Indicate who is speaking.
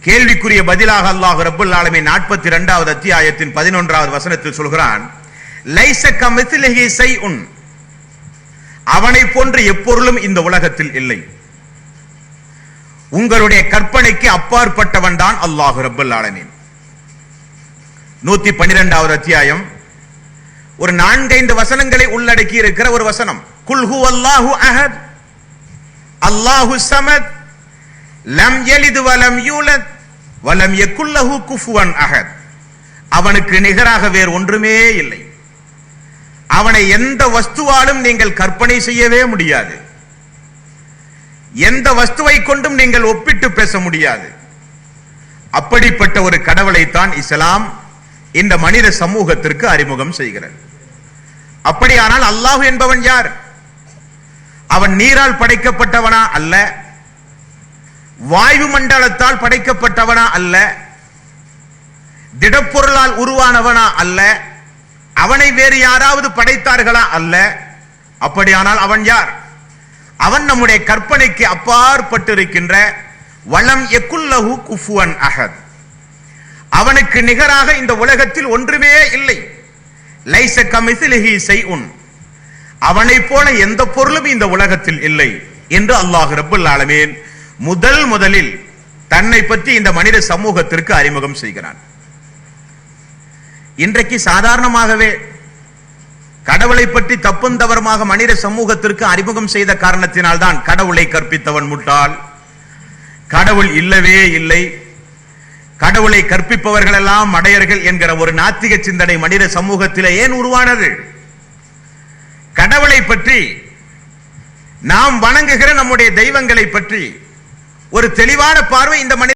Speaker 1: கேள்விக்குரிய பதிலாக அல்லாஹ் ரப்பல் ஆலமீன் 42வது அத்தியாயத்தின் 11வது வசனத்தில் சொல்கிறான், லைஸ கமிஸ்லிஹி ஷைஉன், அவனை போன்று எப்பொருளும் இந்த உலகத்தில் இல்லை. உங்களுடைய கற்பனைக்கு அப்பாற்பட்டவன் தான் அல்லாஹ் ரப்பல் ஆலமீன். 112வது அத்தியாயம் ஒரு 4-5 வசனங்களை உள்ளடக்கி இருக்கிற ஒரு வசனம். குல் ஹுவல்லாஹு அஹத் அல்லாஹு ஸமத் லம் யலித் வலம் யூலத் வலம் யகுல் லஹு குஃபுவன் அஹத். அவனுக்கு நிகராக வேறு ஒன்றுமே இல்லை. அவனை எந்த வஸ்துவாலும் நீங்கள் கற்பனை செய்யவே முடியாது. எந்த வஸ்துவை கொண்டும் நீங்கள் ஒப்பிட்டு பேச முடியாது. அப்படிப்பட்ட ஒரு கடவுளைத்தான் இஸ்லாம் இந்த மனித சமூகத்திற்கு அறிமுகம் செய்கிறது. அப்படியானால் அல்லாஹ் என்பவன் யார்? அவன் நீரால் படைக்கப்பட்டவனா அல்ல, வாயு மண்டலத்தால் படைக்கப்பட்டவனா அல்ல, திடப்பொருளால் உருவானவனா அல்ல, அவனை வேறு யாராவது படைத்தார்களா அல்ல. அப்படியானால் அவன் யார்? அவன் நம்முடைய கற்பனைக்கு அப்பாற்பட்டிருக்கின்ற வலம் யகுல் லஹு குஃபுவன் அஹத். அவனுக்கு நிகராக இந்த உலகத்தில் ஒன்றுமே இல்லை. லைஸ கமிஸ்லிஹி ஷைஉன், அவனை போல எந்த பொருளும் இந்த உலகத்தில் இல்லை என்று அல்லாஹ் ரப்பல் ஆலமீன் முதலில் தன்னை பற்றி இந்த மனித சமூகத்திற்கு அறிமுகம் செய்கிறான். இன்றைக்கு சாதாரணமாகவே கடவுளை பற்றி தப்புந்தவரமாக மனித சமூகத்திற்கு அறிமுகம் செய்த காரணத்தினால் தான் கடவுளை கற்பித்தவன் முட்டாள், கடவுள் இல்லவே இல்லை, கடவுளை கற்பிப்பவர்கள் எல்லாம் மடையர்கள் என்கிற ஒரு நாத்திக சிந்தனை மனித சமூகத்திலே ஏன் உருவானது? கடவுளை பற்றி, நாம் வணங்குகிற நம்முடைய தெய்வங்களை பற்றி ஒரு தெளிவான பார்வை இந்த மனித